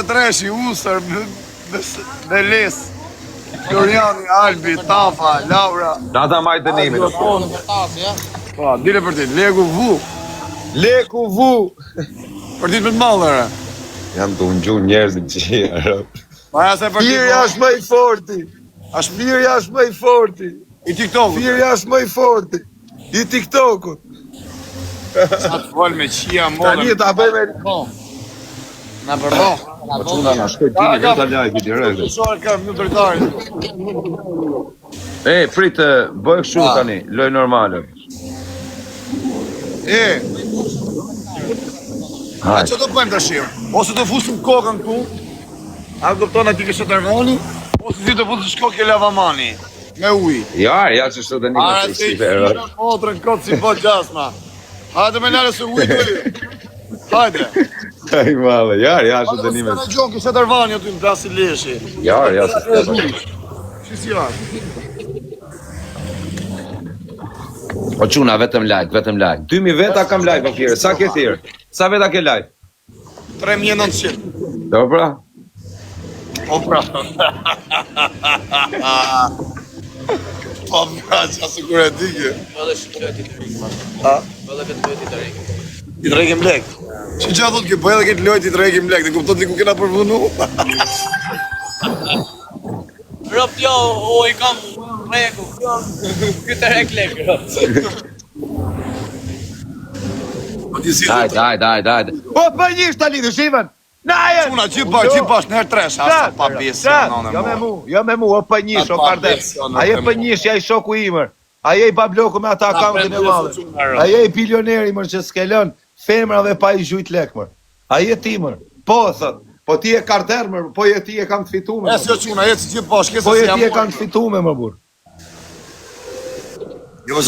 43, Usër, Belis, Floriani, Albi, Tafa, Laura. Data majtë dënimit. Po, dile për ti, Leku Vu. Leku Vu. Për ti për të mallëre. Jam të unë gjunë njerëzit që jërë. Maja se për ti. Firja është më i forti. Firja është më i forti. I TikTokut. Firja është më i forti. I TikTokut. Sa të folë me qia modën. Tani ta bëjme. Na përdo. Po çuna na shkoj tini vetë live direkt. Shore kam një drejtari. Prit, bëj kështu tani, loj normale. A që do bëjmë të shimë? Ose të fusim kokën ku, a kupton ati kështë të tërmoni, ose ti të fusim shkok e lavamani, me uj. Ja që shtë të një më të rësive. Are të i motrën kotë si po gjasma. Hajde me nare se uj të li. Hajde. Aj male, ja shtë të një më. Hajde se në gjonë kështë të tërvani aty në plasi leshi. Ja shtë të një më. Shisi janë. O quna, vetëm like. 2000 veta kam like, o kjere, sa ke thirë? Sa veta ke like? 3900. Do pra? Po pra. Po pra, qasë kur e dike. Vëllë shqyë ti të rikë, Ha? vëllë vetë ti të rikë. Ti të rekim lek. Që gjatë thot ke bëjë dhe këtë lojt ti të rekim lek, dhe kuptot ti ku kena përvunu. Rëp jo, o i kam reku, këtë rek lekë, rëp. Hajde. O, për njështë tali dhe shiven! Najen! Quna, që bash, në herë tresh, asta pa besë, Jo me mu, o për njështë, o pardet. Aje për njështë, ja i shoku imër. Aje i babloku me ata akauntin e madhe. Aje i bilioneri mër që s'kelon femrave pa i gjujt lek mër. Aje ti mër. Po, thot. Po ti e karder mër, po je ti e kam të fitu me. Esë jo quna, jetë që bash, kësë Po se je jam ti e kam të fitu me më bur.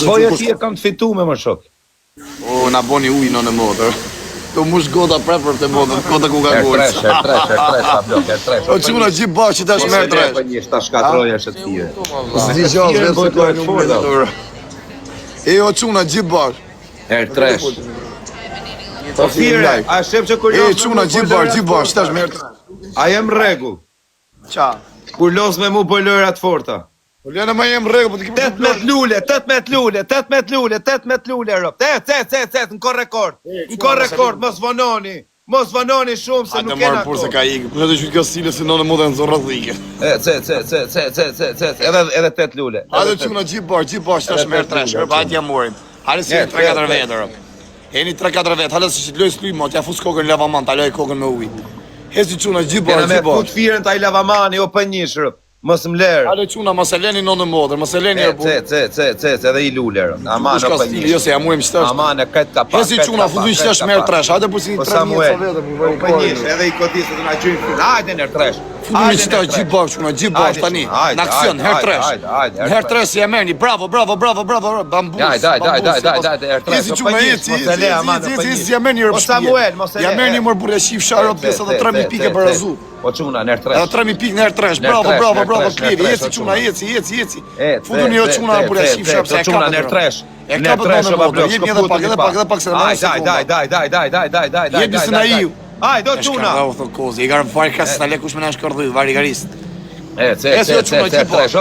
Po je ti e kam të fitu me më shok. O, na boni uj në modër. Të mush goda prepër të modër, kota ku ka gojë. R3, O quna, gjithë bash që ta është merë tresh. Po një ta shkatroja shët tije. Zdi gjatë, vetë se ka një mërë. E o quna, gjithë bash. R3. Po fire, a shep që kur E quna, gjithë bash, që ta është merë tresh. A jem regull. Qa? Kur los me mu bojlojrat forta. Po lene ma jem regu, po t'i kemi 18 lule, rop. Në korrekord, mos vononi shumë se nuk kena kohë. Por se ka ikë, kushe të qytë kjo stile se nënë modë e në zonë rëdhike. Edhe 8 lule. Hajde quna, gjithë bash, ta është merë tresh, hajde ja morim. Hajde si 3-4 vetë, rop. Heni 3-4 vetë, hajde si që t'loj s'luj mo, t'ja fus kokën lavaman, t'a loj kokën me uj. Hesi quna, gjithë Kena me bash. put firen t'aj lavamani, o për njësh, rop. Mos më lerë. Hajde quna, mos e leni në modër, mos e leni e bu. Edhe i lule, rop. Aman, o për njësh. Jo se ja murim qëtë është. Aman, e këtë ka pak. Hesi quna, fundu i qëtë është merë tresh, hajde për si një 3 mjetë sa vetë. O për njësh, edhe i kodisë të nga gjynë fil. Hajde nër tresh. Fundu i qëtë është gjithë bash, quna, gjithë bash tani. Në aksion, herë tresh. Herë tresh si e merni, bravo, bambus. Jesi quna, jesi ja merni rëpë shpije. Ja merni mërë burë e shif sharot pjesë edhe 3.000 pike për azu. Po quna, nër tresh. Edhe 3.000 pike nër tresh, bravo, klivi, jeci quna, jeci. Fundu një quna burë e shif sharot, se e quna nër tresh. E ka për në modër, jemi edhe pak se në marë sekunda. Jemi se na iu. Aj, do quna! I ka rëmë fari kasë në le kush me në shkërdhy, varigaristë. O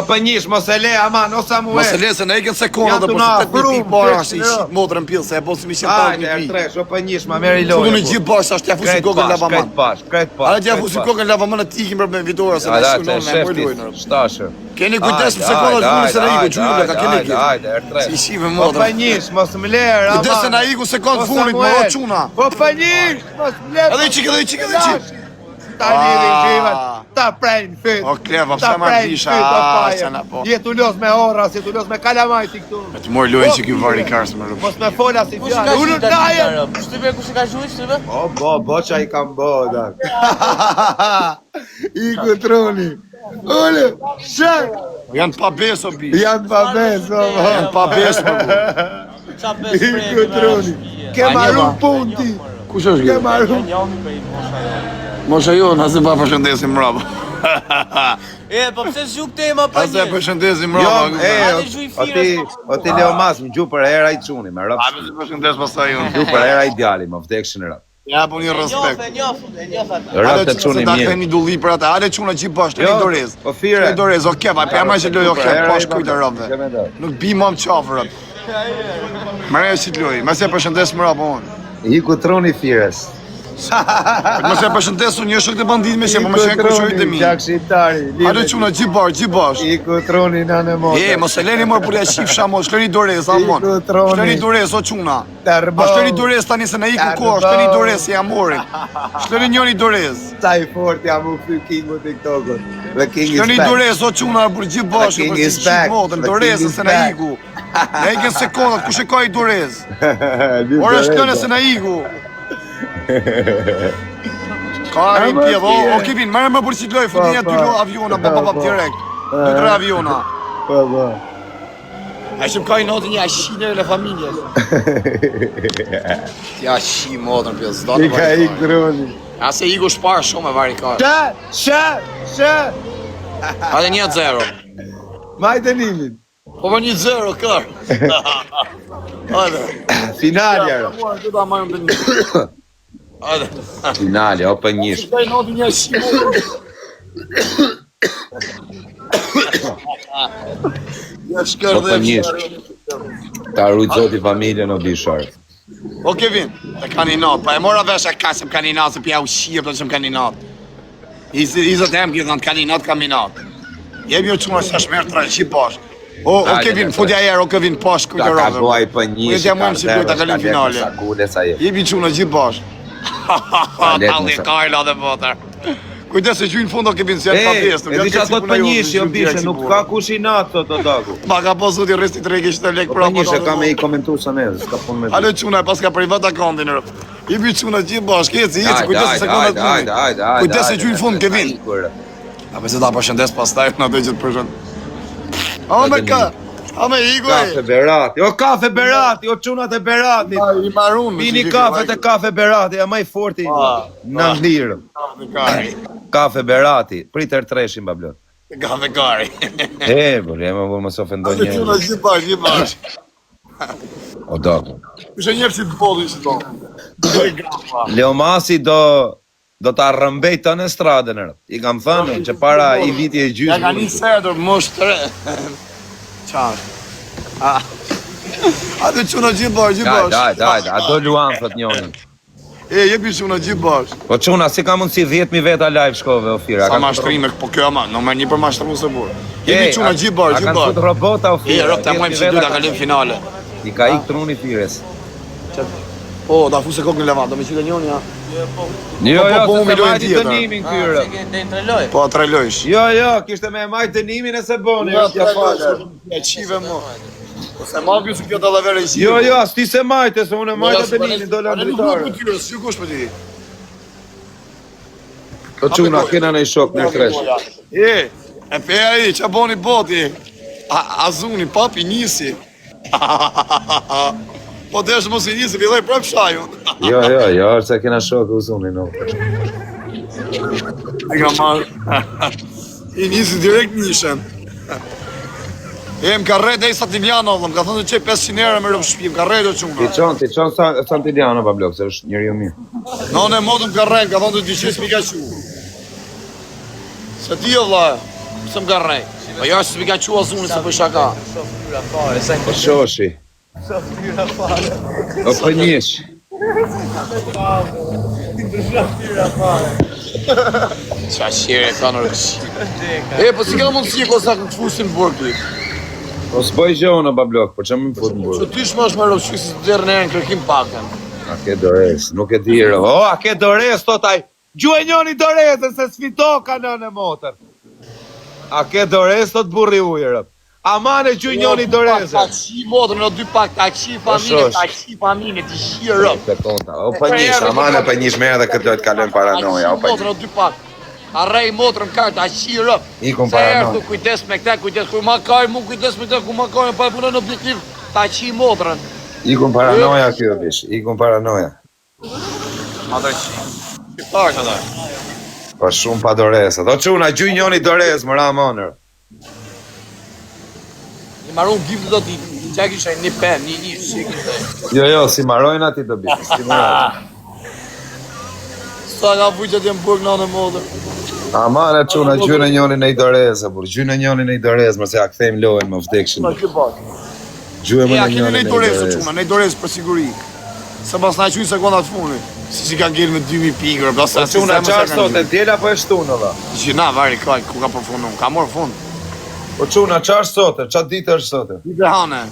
për njësh, mos e le, aman, o Samuel. Mos e le se në eken sekonda dhe për 8.000 pikë para ashtë i shqit modrën pjellë, se e bosim i qënë 8.000 pikë. O për njësh, ma meri lojë. Fundu në gjithë bashkë, ashtë t'ja fusin kokën lavaman. Krejt bash. Ale t'ja fusin kokën lavaman e t'ikim për me vitora, se në shkunon me mërë lojnë. Shtashë. Keni kujdes për sekonda të mundë se në iku, gjurule ka keni kje. Si shive O për njësh, mos më lerë, aman. Kujdes se në iku sekundë funit, më o quna. O për njësh, mos më lerë. Edhe i qik. Ta lidhin gjivat, ta prejnë fyt. O kleva, pësa ma pisha, se na po. Jetu los me horas, jetu los me kalamaj ti këtu. Me të morë lojnë që kjo vari karës me rëpë. Mos me fola si fjallë. Ullë të dajen. Shtype, kush e ka gjuj, shtype? Bo qa i kam bo, da. I kutroni. Ullë, shak. Janë pa beso, bi. Janë pa beso, bo. Janë pa beso, bo. Qa bes I kutroni. Ke marru pun ti. Kush është Ke kjo? marru. Mosha jo, nëse pa përshëndesim mraba. Po pse zhuk tema pa Nëse një? përshëndesim Jo, mraba. o ti leo mas, më gju për era i quni, me rap. A me si përshëndes pasaj unë. Gju për era i djali, më vdekshin rap. Ja, po një respekt. E njof ata. Ratë çuni Ta mirë. keni dulli për ata. Hajde çuna gjithë bash, tani dorez. Po fire. Tani dorez, okay, pa jam as loj, okay, po shkruaj rrobë. Nuk bi më qafrët. Marrë si të loj, mëse përshëndes më rapë unë. Iku troni fires. Mëse përshëndes unë një shok të bandit me që, po më shenë kërshojit e mi. Gjak shqiptari. Hajde çuna gjithë bash. Iku troni nanë motë. Mos e leni mor për ja shifsha mos, shleni dorez, amon. Shleni dorez o çuna. Shleni dorez tani se na iku kohë, shleni dorez se jam morin. Shleni njëri dorez. Sa i fort jam u fy kingu TikTokut. The king is back. Shleni dorez o çuna për gjithë bashkë për të shit modën, dorez se na iku. Ne ikën sekondat, kush e ka i dorez? Ora shkone se na iku. Karin pjedho, o Kevin, marrë më përsi të loj, futin ja 2 aviona, direkt. 2-3 aviona. Po. A shumë ka i notë një ashinër e familjes. Ti ashi modën pjedhë, zdo të Ka ik droni. Ase iku shparë shumë e vari ka. Shë. Hajde 1-0. Majtë nimin. Po për 1-0, kërë. Hajde. Finalja. Hajde. Finalja, o për njësh. Ka i notë një ashi modën. Ja shkër dhe Ta rujtë zoti familjen o bishar. O Kevin, e kaninat, pa e mora vesh e ka që më kaninat, se pja u shqia për që më kaninat. Izët e më gjithë në kaninat. Jemi o qëma se shmerë 300 bashkë. O Kevin, futja erë, o Kevin, pash kujtë rrëve. Ta boj për njësh, ka kalim finale. Jemi qëma gjithë bashkë. Talli kajla dhe votër. Kujdes se gjujnë fund o Kevin, se janë ka besë. E di që ato të për njësh, jo bishe, nuk ka kush i natë të dagu. Ma ka posu t'i resti të regi që të lekë Për njësh e ka me i komentu së ne, s'ka pun me të. Ale quna e pas ka privat akantin rëp. I bi quna gjithë bashkë, eci, kujdes se sekundat mëni. Kujdes se gjujnë fund Kevin. A përse ta përshëndes pas taj, në të gjithë përshëndes. A me Igoj. Kafe Berati, o kafe Berati, o qunat e Berati. I marun. Pini kafe të kafe Berati, e maj forti në ndirë. Kafe Berati, pritër treshin bablon. Kafe kari. Bërë, më më së ofendoj A të quna gjithë bashkë. O dogo. Kështë njëpë si të podi që to. Leomasi do ta rrëmbej të në stradën rëp. I kam thënë që para i viti e gjysë. Ja ka një sërdur, mosh të re. Qarë. A të quna gjithë bashkë. Dajt, a do luan, thët njoni. Jepi quna gjithë bashkë. Po quna, si ka mundësi 10.000 veta live shkove, Ofira. Sa mashtrime, po kjo ama, në më një për mashtru së burë. Jepi quna gjithë bashkë. A kanë fut robota, Ofira. Rëp të mojmë që du të kalim finale. I ka ik truni fires. O, da fu se kokë në levat, do me qyte njoni, ja. Jo, po, se me te lojë majti tjetër. dënimin kyre. Dhe në treloj. Po, 3 lojsh. Jo, kishte me majtë dënimin e se boni. Ja qive mo. Se ma kjo se kjo të lavere i qive. Jo, as ti se majtë, se unë e majtë dënimin, do Nuk lambritarë. nuk kjo, si kush për ti. Po quna, kena në i shok në kresh. E peja i, që boni boti. Azuni, papi njësi. Po të është mos i njësi, villoj prap shajun. Jo, se kena shok uzuni, no. E ka marrë. I njësi direkt njëshen. Më ka rrejt e i Santiliano, më ka thënë të qej 500 euro me rëpë shpi, më ka rrejt o qumë. Ti qonë Santiliano, pa blok, se është njëri o mirë. Në në modë më ka rrejt, ka thënë të dyqes mi ka qu. Se ti o vla, pëse më ka rrejt. Po jo është mi ka qu azuni se për shaka. Po shoshi. O për njësh. Qa shire ka në rëqi. Po si ka mundësi e kosa këtë fusin burki. Po s'boj gjohë pa blok, po që më fut në burë. Që ty shma është me rëqi si të dherë në erë në kërkim paken. A ke dores, nuk e dirë. O, a ke dores, thotaj. Gjuhe njoni dorese se s'fito ka në motër. A ke dores, thot burri ujërë. Amane gjuhe njoni dorese. Ta qi modrë në 2 pak, ta qi familje, ti shi rëp. O për njësh, amane për njësh me edhe këtë dojtë kalën paranoja. Ta qi modrë në 2 pak. Arrej motrën kartë, ta qi rëp. Ikon Se paranoja. erë kujdes me këte, kujdes ku ma kaj, mu kujdes me këte, ku ma kaj, pa e punën në objektiv, ta qi motrën. Ikon paranoja kjo bish, ikon paranoja. Ma të qi. Shqiptar që da. Po shumë pa dorese. Do quna, gjuj njoni dores, më ra monër. I marun giftë do t'i qaj kisha një pen, një shikin dhe. Jo, si marojnë ati do bish, si marojnë. Sa ka vujtjet jem burg në anë modër. Aman e quna, gjynë e njoni në i doreze, bur. Gjynë e njoni në i doreze, mërse a këthejmë lojen më vdekshin. Gjynë e njoni në i doreze. Quna, në i doreze për siguri. Se pas na qujnë sekundat funi. Si ka ngellë me 2000 pikër, plasa. Quna, qarë sot, e djela po e shtunë, dhe? Gjina, vari, ku ka përfundu, ka morë fund. Po quna, qarë sot, qatë ditë është sot? Ditë hane.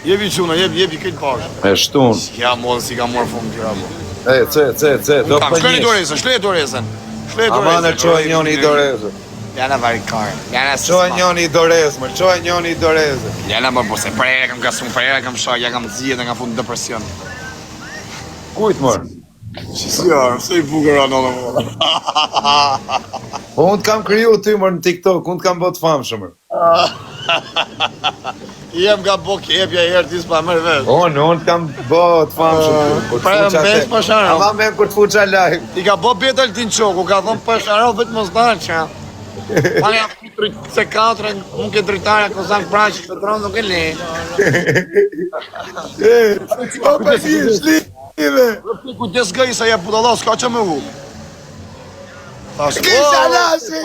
Jebi quna, jebi këtë pashë. E shtunë. Ja, modë si ka morë fund, tjera mo. Ce, do për njësh. Shlej e dorezën. Aman e qoj njoni i dorezën. Jana vari karë. Qoj njoni i dorezë, mërë, qoj njoni i dorezë. Jana më se prejre kam kasumë, prejre kam shaj, ja kam zhjet e nga fund në depresion. Kujtë mërë? Qësjarë, se i bukër anë në mërë. Po unë t'kam kriju ty mërë në TikTok, unë t'kam bot famë shumë. Jem nga bo kepja i herë t'is pa mërë vetë. Unë t'kam bot famë shumë. Pra e mbes për sharë. Ama me kur t'fuqa live. I ka bo betel t'in qoku, ka thonë për sharë vetë mos dalë që. Pa nga se katre, mund ke dritarja kozak braqë, që tronë nuk e le. O për si e shlive. Kujtes gëj sa je budala, s'ka që me hu. Kisha nasi!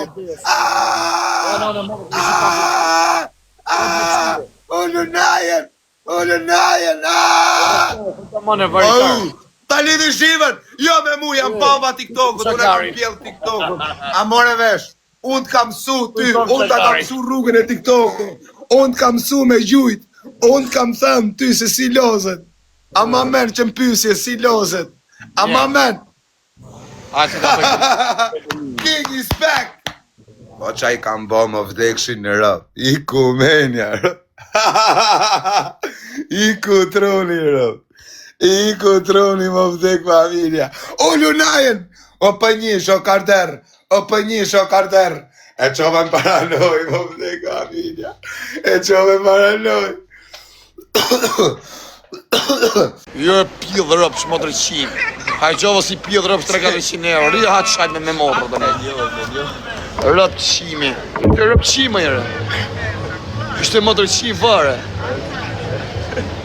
Ullu najen! Ta lidhi shivën! Jo me mu, jam pava TikTokut, unë e kam pjell TikTokut. A more vesh, unë t'kam su ty, unë t'a kam su rrugën e TikTokut. Unë t'kam su me gjujt, unë t'kam thëmë ty se si lozet. A ma men që m'pysje si lozet. A ma men. King is back! Po qaj kam bo më vdekshin në rap. Iku menja rap. Iku troni rap. Iku troni më vdek familja. O lunajen! O pënjish, o karder. O pënjish, o karder. E qove më paranoj më vdek familja. E qove më paranoj. Jo e pjellë rëpë shmo të rëqim. Hajqovë si pjellë rëpë 300 euro. Rida haqë shajt me motor të ne. Rëpë qimi. Këtë rëpë qime jere. Kështë e më të rëqim vare.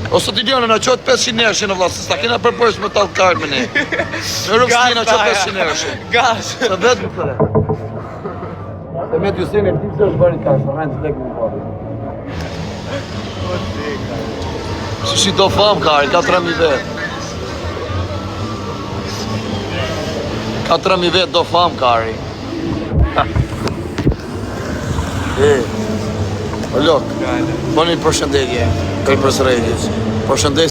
Ose t'i djone në qotë 500 euro në vlasë. Sta kena përpërës me talë kartë me ne. Në rëpë qimi në qotë 500 euro. Gash. Të vetë më tëre. Se me t'ju sene t'i se është bërë një kashë. Rënë të tek më bërë. Si do famë kari, 4.000 vetë. 4.000 vetë do famë kari. O lok, bëni përshëndetje, këj përsërejtjes. Përshëndetje.